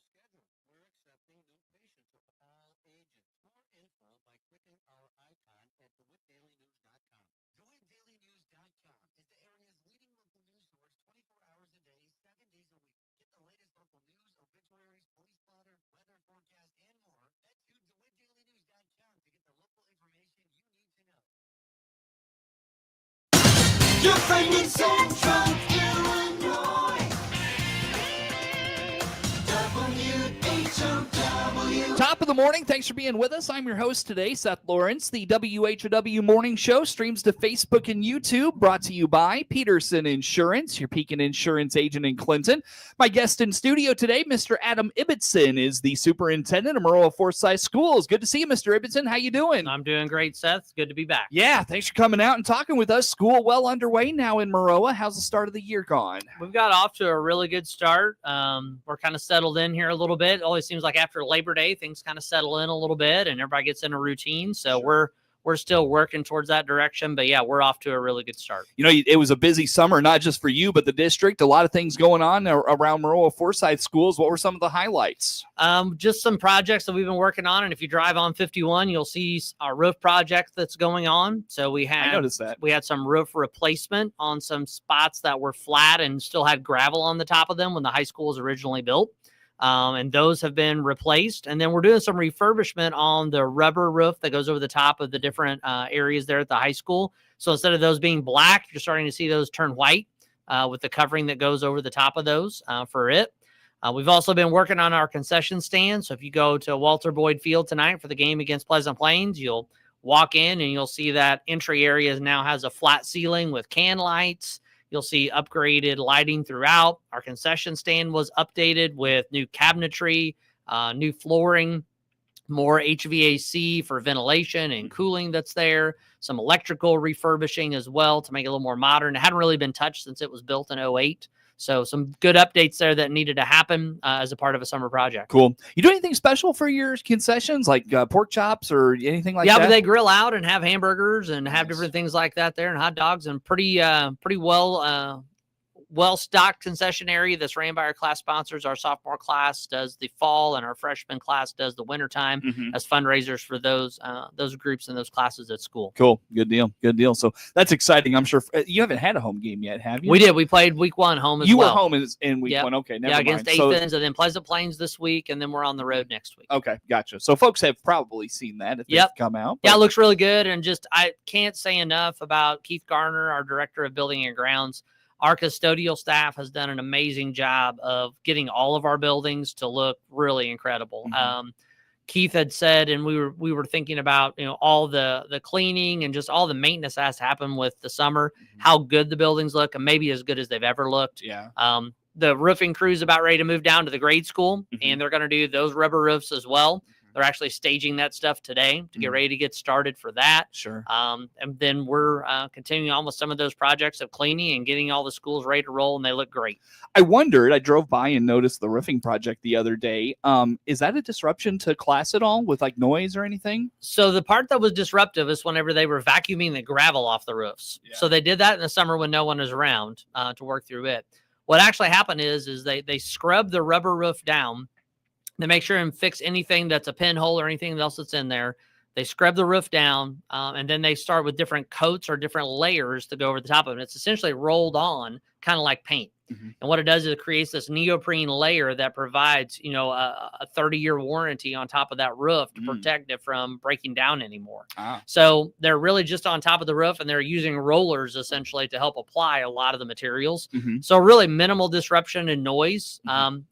schedule. We're accepting new patients of all ages. More info by clicking our icon at DeWittDailyNews.com. DeWittDailyNews.com is the area's leading local news source 24 hours a day, 7 days a week. Get the latest local news, obituaries, police spotter, weather forecast, and more. Head to DeWittDailyNews.com to get the local information you need to know. Your friend in Central Illinois. WHOW. Top of the morning. Thanks for being with us. I'm your host today, Seth Lawrence. The WHOW Morning Show streams to Facebook and YouTube, brought to you by Peterson Insurance, your Pekin Insurance agent in Clinton. My guest in studio today, Mr. Adam Ibbotson, is the superintendent of Maroa-Forsyth Schools. Good to see you, Mr. Ibbotson. How you doing? I'm doing great, Seth. Good to be back. Yeah, thanks for coming out and talking with us. School well underway now in Maroa. How's the start of the year gone? We've got off to a really good start. We're kind of settled in here a little bit. It always seems like after Labor Day, things kind of settle in a little bit and everybody gets in a routine. So we're still working towards that direction. But, yeah, we're off to a really good start. You know, it was a busy summer, not just for you, but the district. A lot of things going on around Maroa-Forsyth Schools. What were some of the highlights? Just some projects that we've been working on. And if you drive on 51, you'll see our roof project that's going on. So I noticed that. We had some roof replacement on some spots that were flat and still had gravel on the top of them when the high school was originally built. And those have been replaced. And then we're doing some refurbishment on the rubber roof that goes over the top of the different areas there at the high school. So instead of those being black, you're starting to see those turn white with the covering that goes over the top of those for it. We've also been working on our concession stand. So if you go to Walter Boyd Field tonight for the game against Pleasant Plains, you'll walk in and you'll see that entry area now has a flat ceiling with can lights. You'll see upgraded lighting throughout. Our concession stand was updated with new cabinetry, new flooring, more HVAC for ventilation and cooling that's there, some electrical refurbishing as well to make it a little more modern. It hadn't really been touched since it was built in 2008. So some good updates there that needed to happen as a part of a summer project. Cool. You do anything special for your concessions, like pork chops or anything like that? Yeah, but they grill out and have hamburgers and have different things like that there and hot dogs and pretty well-stocked concession area that's ran by our class sponsors. Our sophomore class does the fall and our freshman class does the wintertime as fundraisers for those groups and those classes at school. Cool. Good deal. Good deal. So that's exciting. I'm sure you haven't had a home game yet, have you? We did. We played week one home as well. You were home in week one. Okay. Never mind. Against Athens and then Pleasant Plains this week. And then we're on the road next week. Okay. Gotcha. So folks have probably seen that if they've come out. But... Yeah, it looks really good. And I can't say enough about Keith Garner, our director of building and grounds. Our custodial staff has done an amazing job of getting all of our buildings to look really incredible. Keith had said, and we were thinking about, all the cleaning and just all the maintenance that has to happen with the summer, how good the buildings look, and maybe as good as they've ever looked. Yeah. The roofing crew is about ready to move down to the grade school, and they're going to do those rubber roofs as well. They're actually staging that stuff today to get ready to get started for that. Sure. And then we're continuing on with some of those projects of cleaning and getting all the schools ready to roll, and they look great. I wondered, I drove by and noticed the roofing project the other day. Is that a disruption to class at all with like noise or anything? So the part that was disruptive is whenever they were vacuuming the gravel off the roofs. Yeah. So they did that in the summer when no one was around to work through it. What actually happened is they scrubbed the rubber roof down. They make sure and fix anything that's a pinhole or anything else that's in there. They scrub the roof down, and then they start with different coats or different layers to go over the top of it. It's essentially rolled on, kind of like paint. And what it does is it creates this neoprene layer that provides, a 30-year warranty on top of that roof to protect it from breaking down anymore. So they're really just on top of the roof, and they're using rollers essentially to help apply a lot of the materials. So really minimal disruption and noise.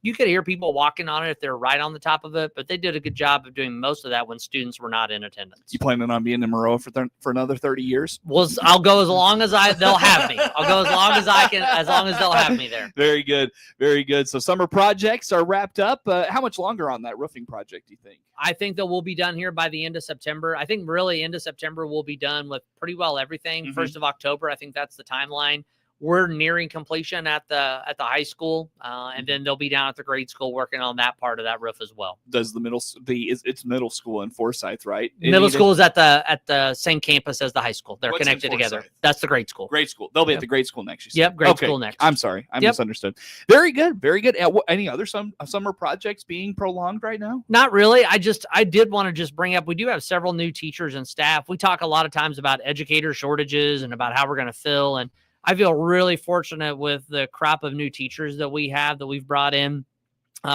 You could hear people walking on it if they're right on the top of it, but they did a good job of doing most of that when students were not in attendance. You planning on being in Maroa for another 30 years? Well, I'll go as long as they'll have me. I'll go as long as I can, as long as they'll have me there. Very good. Very good. So summer projects are wrapped up. How much longer on that roofing project do you think? I think that we'll be done here by the end of September. I think really end of September we'll be done with pretty well everything. 1st of October, I think that's the timeline. we're nearing completion at the high school, and then they'll be down at the grade school working on that part of that roof as well. Does it's middle school in Forsyth, right? Middle school is at the same campus as the high school. They're What's in connected together. Forsyth? That's the grade school. Grade school. They'll be Yep. at the grade school next year. Yep, grade school next. I'm sorry. I Yep. misunderstood. Very good. Very good. Any other summer projects being prolonged right now? Not really. I did want to just bring up, we do have several new teachers and staff. We talk a lot of times about educator shortages and about how we're going to fill. And I feel really fortunate with the crop of new teachers that we've brought in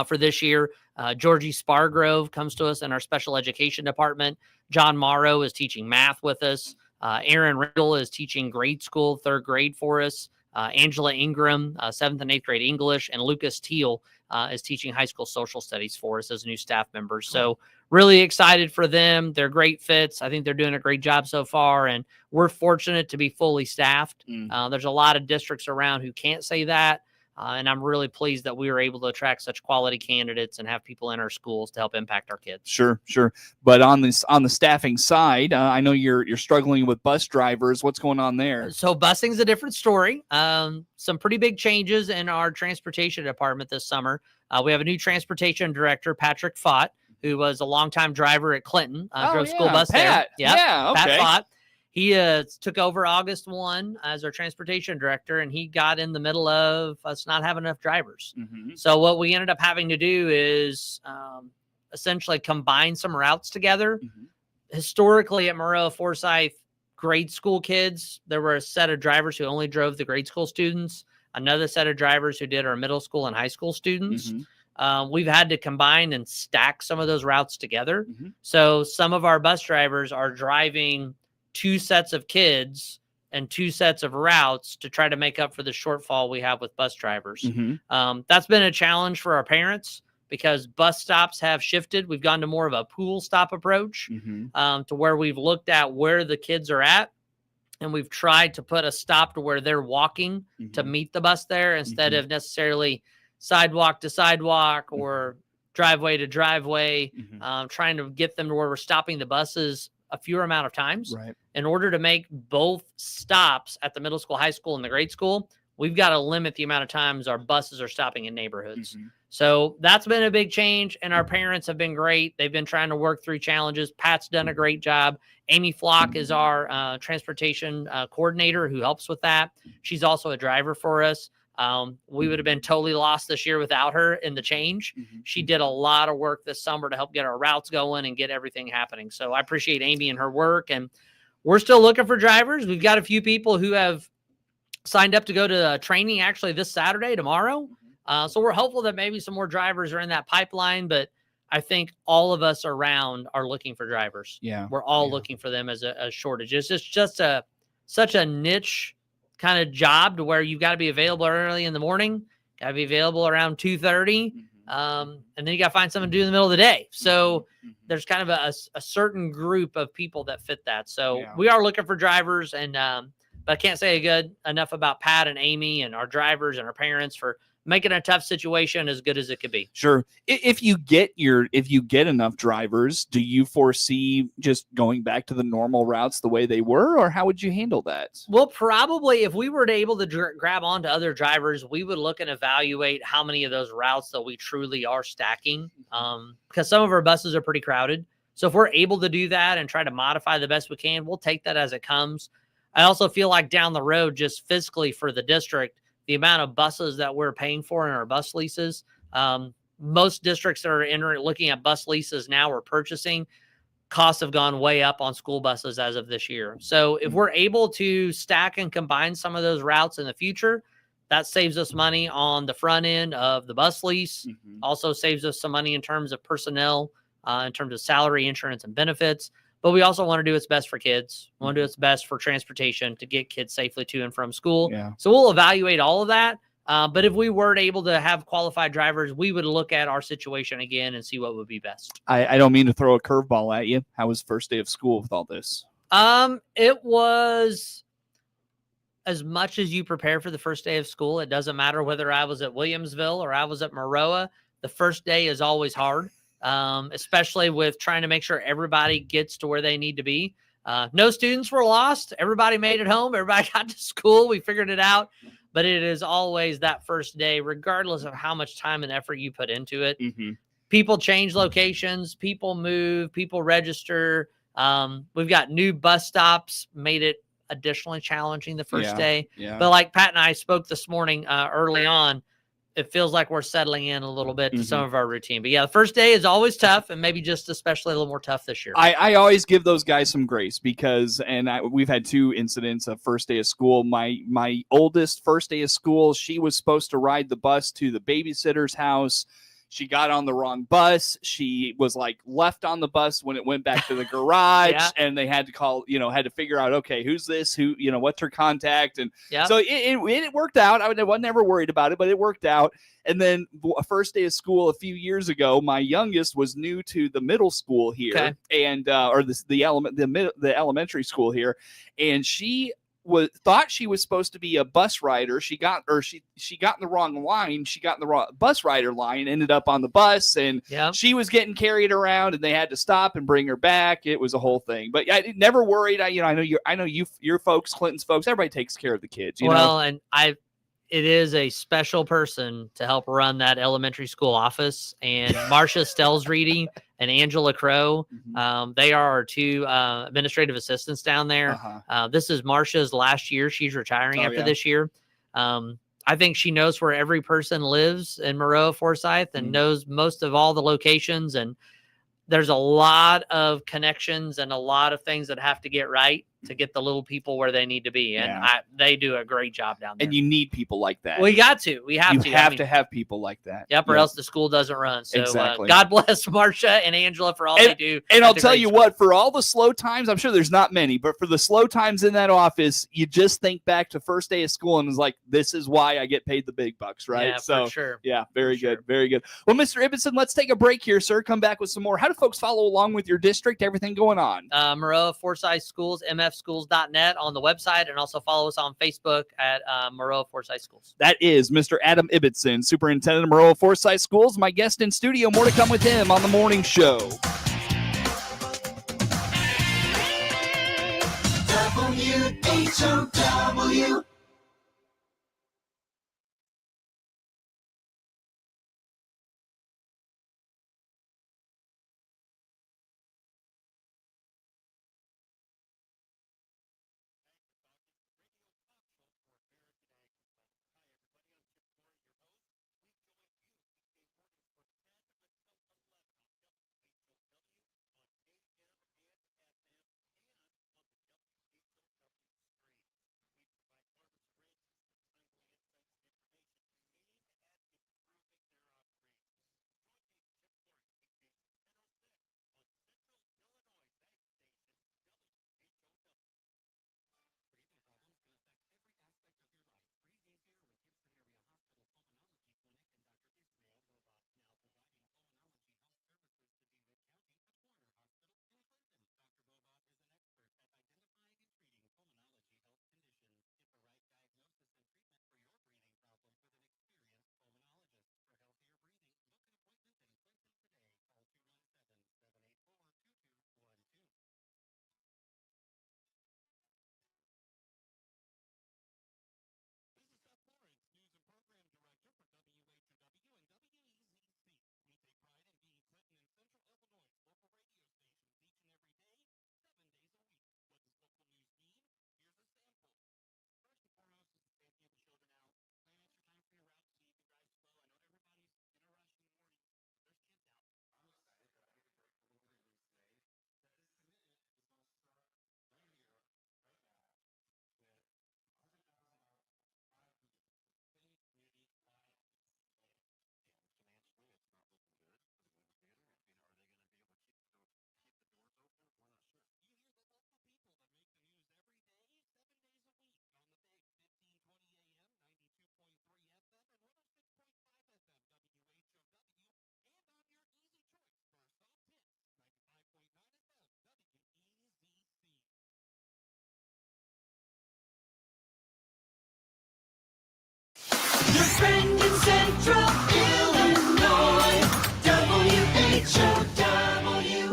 for this year. Georgie Spargrove comes to us in our special education department. John Morrow is teaching math with us. Aaron Riddle is teaching grade school, 3rd grade for us. Angela Ingram, 7th and 8th grade English, and Lucas Teal is teaching high school social studies for us as new staff members. So really excited for them. They're great fits. I think they're doing a great job so far, and we're fortunate to be fully staffed. There's a lot of districts around who can't say that. And I'm really pleased that we were able to attract such quality candidates and have people in our schools to help impact our kids. Sure. But on the staffing side, I know you're struggling with bus drivers. What's going on there? So busing's a different story. Some pretty big changes in our transportation department this summer. We have a new transportation director, Patrick Fott, who was a longtime driver at Clinton. Drove school bus Pat. there. Yep. Yeah. Okay. Pat Fott. He took over August 1 as our transportation director, and he got in the middle of us not having enough drivers. Mhm. So what we ended up having to do is essentially combine some routes together. Mhm. Historically at Maroa-Forsyth grade school kids, there were a set of drivers who only drove the grade school students, another set of drivers who did our middle school and high school students. Mhm. We've had to combine and stack some of those routes together. Mhm. So some of our bus drivers are driving 2 sets of kids and 2 sets of routes to try to make up for the shortfall we have with bus drivers. Mhm. That's been a challenge for our parents because bus stops have shifted. We've gone to more of a pool stop approach, Mhm. to where we've looked at where the kids are at, and we've tried to put a stop to where they're walking to Mhm. meet the bus there instead Mhm. of necessarily sidewalk to sidewalk or driveway to driveway, Mhm. trying to get them to where we're stopping the buses a fewer amount of times. Right. In order to make both stops at the middle school, high school, and the grade school, we've got to limit the amount of times our buses are stopping in neighborhoods. Mhm. So that's been a big change, and our parents have been great. They've been trying to work through challenges. Pat's done a great job. Amy Flock is our transportation coordinator who helps with that. She's also a driver for us. We would have been totally lost this year without her in the change. Mhm. She did a lot of work this summer to help get our routes going and get everything happening. So I appreciate Amy and her work, and we're still looking for drivers. We've got a few people who have signed up to go to training actually this Saturday, tomorrow. So we're hopeful that maybe some more drivers are in that pipeline, but I think all of us around are looking for drivers. Yeah. We're all Yeah. looking for them as a shortage. It's just such a niche kind of job to where you've got to be available early in the morning, got to be available around 2:30. And then you got to find something to do in the middle of the day. So there's kind of a certain group of people that fit that. So Yeah. we are looking for drivers, and but I can't say good enough about Pat and Amy and our drivers and our parents for making a tough situation as good as it could be. Sure. If you get enough drivers, do you foresee just going back to the normal routes the way they were, or how would you handle that? Well, probably if we were able to grab onto other drivers, we would look and evaluate how many of those routes that we truly are stacking, because some of our buses are pretty crowded. So if we're able to do that and try to modify the best we can, we'll take that as it comes. I also feel like down the road, just fiscally for the district, the amount of buses that we're paying for in our bus leases, most districts that are looking at bus leases now or purchasing, costs have gone way up on school buses as of this year. So if we're able to stack and combine some of those routes in the future, that saves us money on the front end of the bus lease. Also saves us some money in terms of personnel, in terms of salary, insurance, and benefits. But we also want to do what's best for kids. We want to do what's best for transportation to get kids safely to and from school. Yeah. So we'll evaluate all of that. But if we weren't able to have qualified drivers, we would look at our situation again and see what would be best. I don't mean to throw a curveball at you. How was first day of school with all this? It was as much as you prepare for the first day of school. It doesn't matter whether I was at Williamsville or I was at Maroa. The first day is always hard. Especially with trying to make sure everybody gets to where they need to be. No students were lost. Everybody made it home. Everybody got to school. We figured it out. but it is always that first day, regardless of how much time and effort you put into it. Mm-hmm. People change locations, people move, people register. We've got new bus stops, made it additionally challenging the first day. Yeah. But like Pat and I spoke this morning early on, it feels like we're settling in a little bit to some of our routine. But yeah, the first day is always tough, and maybe just especially a little more tough this year. I always give those guys some grace because, we've had 2 incidents of first day of school. My oldest first day of school, she was supposed to ride the bus to the babysitter's house. She got on the wrong bus. She was like left on the bus when it went back to the garage, and they had to call, had to figure out, okay, who's this? Who, what's her contact? And so it worked out. I was never worried about it, but it worked out. And then a first day of school a few years ago, my youngest was new to the middle school here, and the elementary school here, and she thought she was supposed to be a bus rider. She got in the wrong line. She got in the wrong bus rider line, ended up on the bus, and she was getting carried around, and they had to stop and bring her back. It was a whole thing, but I never worried. I know your folks, Clinton's folks, everybody takes care of the kids. And it is a special person to help run that elementary school office, and Marcia Stelsreedy and Angela Crow. They are our 2 administrative assistants down there. This is Marcia's last year. She's retiring after this year. I think she knows where every person lives in Maroa-Forsyth and knows most of all the locations. And there's a lot of connections and a lot of things that have to get right to get the little people where they need to be. And they do a great job down there. And you need people like that. We got to. We have to. You have to have people like that. Yep, or else the school doesn't run. So God bless Marcia and Angela for all they do. And I'll tell you what, for all the slow times, I'm sure there's not many, but for the slow times in that office, you just think back to first day of school and it's like, this is why I get paid the big bucks, right? Yeah, so, for sure. Yeah, very good. Very good. Well, Mr. Ibbotson, let's take a break here, sir. Come back with some more. How do folks follow along with your district, everything going on? Maroa-Forsyth Schools, mfschools.net on the website, and also follow us on Facebook at Maroa-Forsyth Schools. That is Mr. Adam Ibbotson, Superintendent of Maroa-Forsyth Schools, my guest in studio. More to come with him on the morning show. WHOW.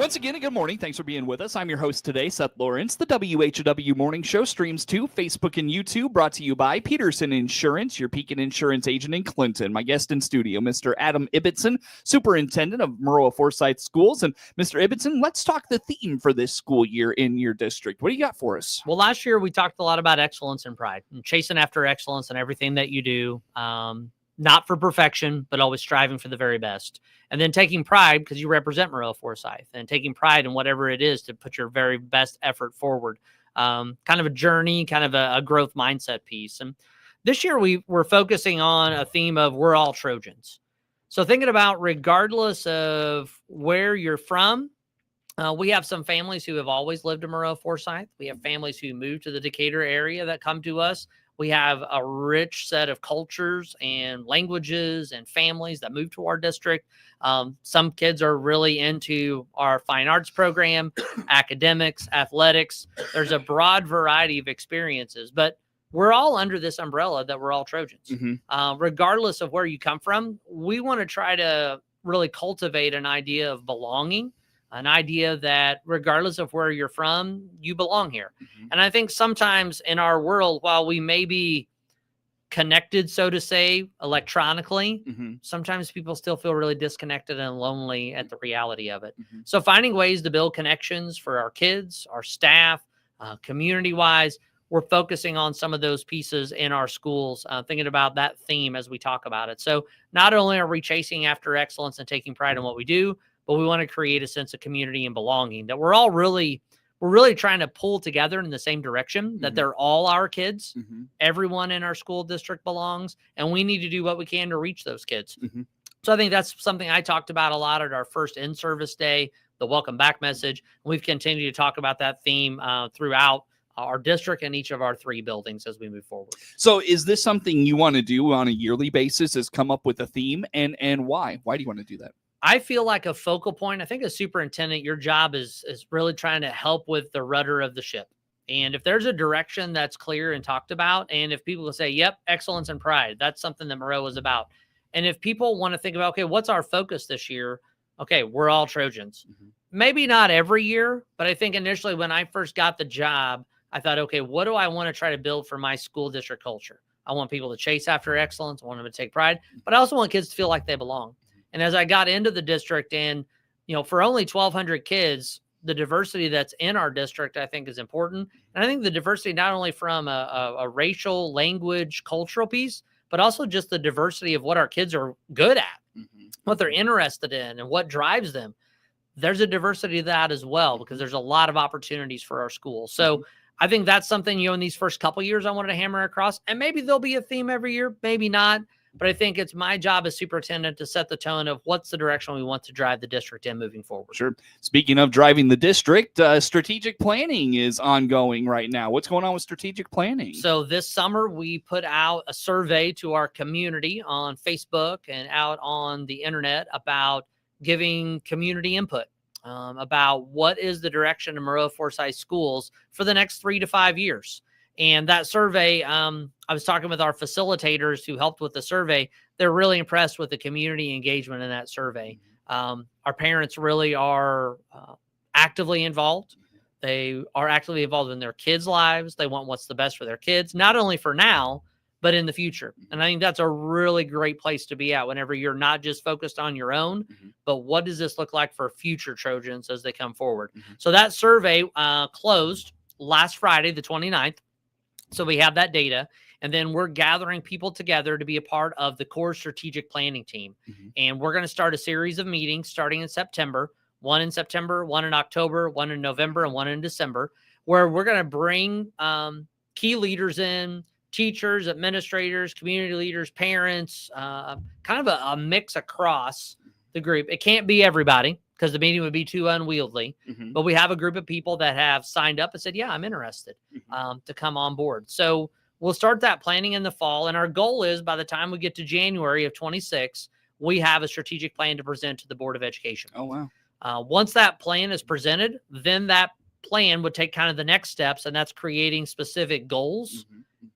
Once again, good morning. Thanks for being with us. I'm your host today, Seth Lawrence. The WHOW Morning Show streams to Facebook and YouTube, brought to you by Peterson Insurance, your Pekin Insurance agent in Clinton. My guest in studio, Mr. Adam Ibbotson, Superintendent of Maroa-Forsyth Schools. And Mr. Ibbotson, let's talk the theme for this school year in your district. What do you got for us? Well, last year we talked a lot about excellence and pride and chasing after excellence in everything that you do. Not for perfection, but always striving for the very best. And then taking pride, because you represent Maroa-Forsyth, and taking pride in whatever it is to put your very best effort forward. Kind of a journey, kind of a growth mindset piece. And this year we're focusing on a theme of we're all Trojans. So thinking about regardless of where you're from, we have some families who have always lived in Maroa-Forsyth. We have families who moved to the Decatur area that come to us. We have a rich set of cultures and languages and families that move to our district. Some kids are really into our fine arts program, academics, athletics. There's a broad variety of experiences, but we're all under this umbrella that we're all Trojans. Regardless of where you come from, we want to try to really cultivate an idea of belonging, an idea that regardless of where you're from, you belong here. And I think sometimes in our world, while we may be connected, so to say, electronically, sometimes people still feel really disconnected and lonely at the reality of it. So finding ways to build connections for our kids, our staff, community-wise, we're focusing on some of those pieces in our schools, thinking about that theme as we talk about it. So not only are we chasing after excellence and taking pride in what we do, but we want to create a sense of community and belonging that we're really trying to pull together in the same direction, that they're all our kids. Everyone in our school district belongs, and we need to do what we can to reach those kids. So I think that's something I talked about a lot at our first in-service day, the welcome back message. We've continued to talk about that theme throughout our district and each of our 3 buildings as we move forward. So is this something you want to do on a yearly basis, is come up with a theme, and why? Why do you want to do that? I feel like a focal point. I think as superintendent, your job is really trying to help with the rudder of the ship. And if there's a direction that's clear and talked about, and if people will say, yep, excellence and pride, that's something that Maroa is about. And if people want to think about, okay, what's our focus this year? Okay, we're all Trojans. Maybe not every year, but I think initially when I first got the job, I thought, okay, what do I want to try to build for my school district culture? I want people to chase after excellence. I want them to take pride, but I also want kids to feel like they belong. And as I got into the district, and, you know, for only 1,200 kids, the diversity that's in our district, I think, is important. And I think the diversity, not only from a racial, language, cultural piece, but also just the diversity of what our kids are good at, what they're interested in, and what drives them. There's a diversity of that as well, because there's a lot of opportunities for our school. So I think that's something, you know, in these first couple years, I wanted to hammer across. And maybe there'll be a theme every year, maybe not. But I think it's my job as superintendent to set the tone of what's the direction we want to drive the district in moving forward. Sure. Speaking of driving the district, strategic planning is ongoing right now. What's going on with strategic planning? So this summer, we put out a survey to our community on Facebook and out on the internet about giving community input about what is the direction of Maroa-Forsyth Schools for the next 3 to 5 years. And that survey, I was talking with our facilitators who helped with the survey. They're really impressed with the community engagement in that survey. Our parents really are actively involved. They are actively involved in their kids' lives. They want what's the best for their kids, not only for now, but in the future. And I think that's a really great place to be at whenever you're not just focused on your own, but what does this look like for future Trojans as they come forward? So that survey closed last Friday, the 29th. So we have that data, and then we're gathering people together to be a part of the core strategic planning team. And we're going to start a series of meetings starting in September, one in September, one in October, one in November, and one in December, where we're going to bring key leaders in, teachers, administrators, community leaders, parents, kind of a mix across the group. It can't be everybody, because the meeting would be too unwieldy. But we have a group of people that have signed up and said, yeah, I'm interested to come on board. So we'll start that planning in the fall. And our goal is by the time we get to January of 26, we have a strategic plan to present to the Board of Education. Oh, wow. Once that plan is presented, then that plan would take kind of the next steps, and that's creating specific goals.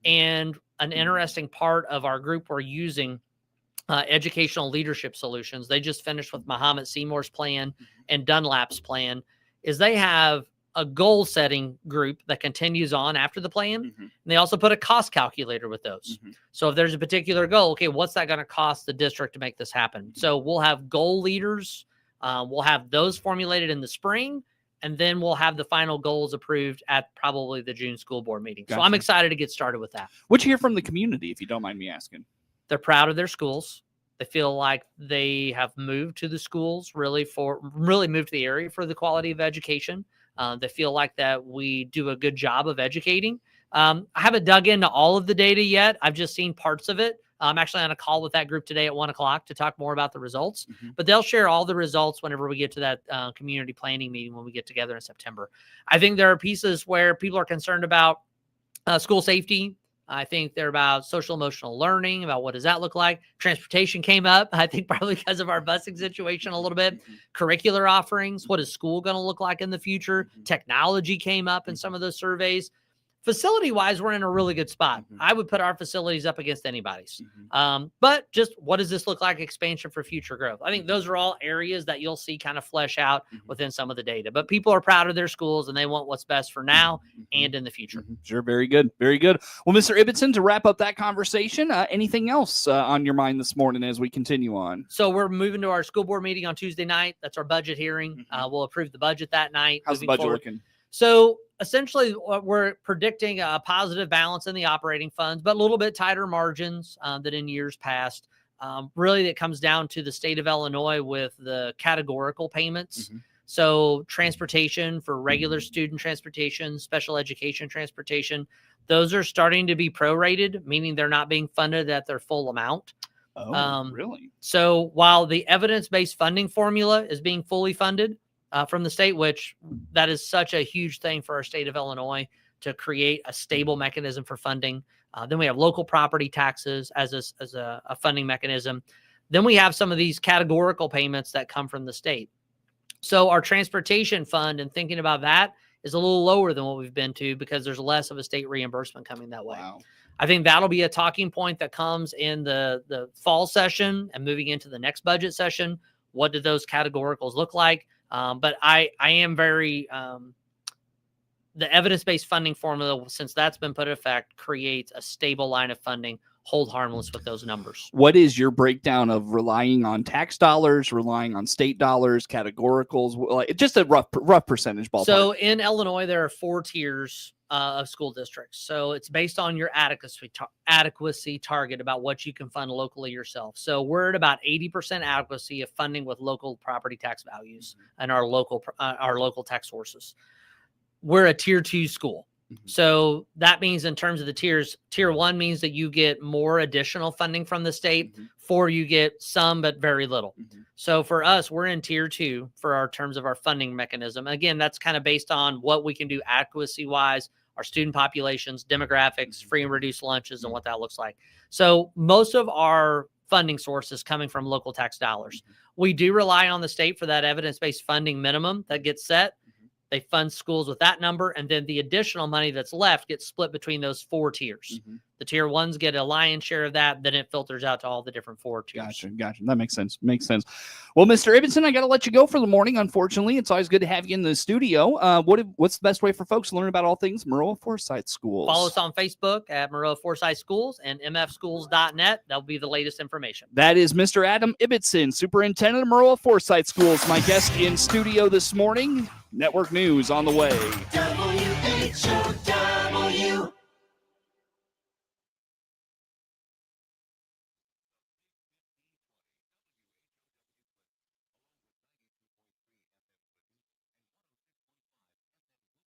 And an interesting part of our group we're using Educational Leadership Solutions. They just finished with Muhammad Seymour's plan and Dunlap's plan. Is they have a goal setting group that continues on after the plan. And they also put a cost calculator with those. So if there's a particular goal, okay, what's that going to cost the district to make this happen? So we'll have goal leaders. We'll have those formulated in the spring, and then we'll have the final goals approved at probably the June school board meeting. Gotcha. So I'm excited to get started with that. What you hear from the community, if you don't mind me asking? They're proud of their schools. They feel like they have moved to the schools, really moved to the area for the quality of education. They feel like that we do a good job of educating. I haven't dug into all of the data yet. I've just seen parts of it. I'm actually on a call with that group today at 1:00 to talk more about the results, but they'll share all the results whenever we get to that community planning meeting when we get together in September. I think there are pieces where people are concerned about school safety. I think they're about social emotional learning, about what does that look like. Transportation came up, I think probably because of our busing situation a little bit. Curricular offerings, what is school going to look like in the future? Technology came up in some of those surveys. Facility-wise, we're in a really good spot. I would put our facilities up against anybody's. But just what does this look like expansion for future growth? I think those are all areas that you'll see kind of flesh out within some of the data. But people are proud of their schools, and they want what's best for now and in the future. Sure, very good, very good. Well, Mr. Ibbotson, to wrap up that conversation, anything else on your mind this morning as we continue on? So we're moving to our school board meeting on Tuesday night. That's our budget hearing. We'll approve the budget that night. How's the budget looking? So essentially, we're predicting a positive balance in the operating funds, but a little bit tighter margins than in years past. Really, it comes down to the state of Illinois with the categorical payments. So transportation for regular student transportation, special education transportation, those are starting to be prorated, meaning they're not being funded at their full amount. Oh, really? So while the evidence-based funding formula is being fully funded, from the state, which that is such a huge thing for our state of Illinois to create a stable mechanism for funding. Then we have local property taxes as a funding mechanism. Then we have some of these categorical payments that come from the state. So our transportation fund and thinking about that is a little lower than what we've been to because there's less of a state reimbursement coming that way. Wow. I think that'll be a talking point that comes in the fall session and moving into the next budget session. What do those categoricals look like? But I am very, the evidence-based funding formula, since that's been put in effect, creates a stable line of funding, hold harmless with those numbers. What is your breakdown of relying on tax dollars, relying on state dollars, categoricals, like just a rough percentage ballpark? So in Illinois, there are 4 tiers of school districts. So it's based on your adequacy target about what you can fund locally yourself. So we're at about 80% adequacy of funding with local property tax values and our local tax sources. We're a tier 2 school. So that means in terms of the tiers, tier 1 means that you get more additional funding from the state. 4, you get some, but very little. So for us, we're in tier 2 for our terms of our funding mechanism. Again, that's kind of based on what we can do adequacy wise, our student populations, demographics, free and reduced lunches, and what that looks like. So most of our funding source is coming from local tax dollars. We do rely on the state for that evidence-based funding minimum that gets set. They fund schools with that number, and then the additional money that's left gets split between those 4 tiers. The tier 1s get a lion's share of that, then it filters out to all the different 4 tiers. Gotcha. That makes sense. Well, Mr. Ibbotson, I got to let you go for the morning. Unfortunately, it's always good to have you in the studio. What's the best way for folks to learn about all things Maroa-Forsyth Schools? Follow us on Facebook at Maroa-Forsyth Schools and mfschools.net. That'll be the latest information. That is Mr. Adam Ibbotson, Superintendent of Maroa-Forsyth Schools, my guest in studio this morning. Network News on the way. WHOW.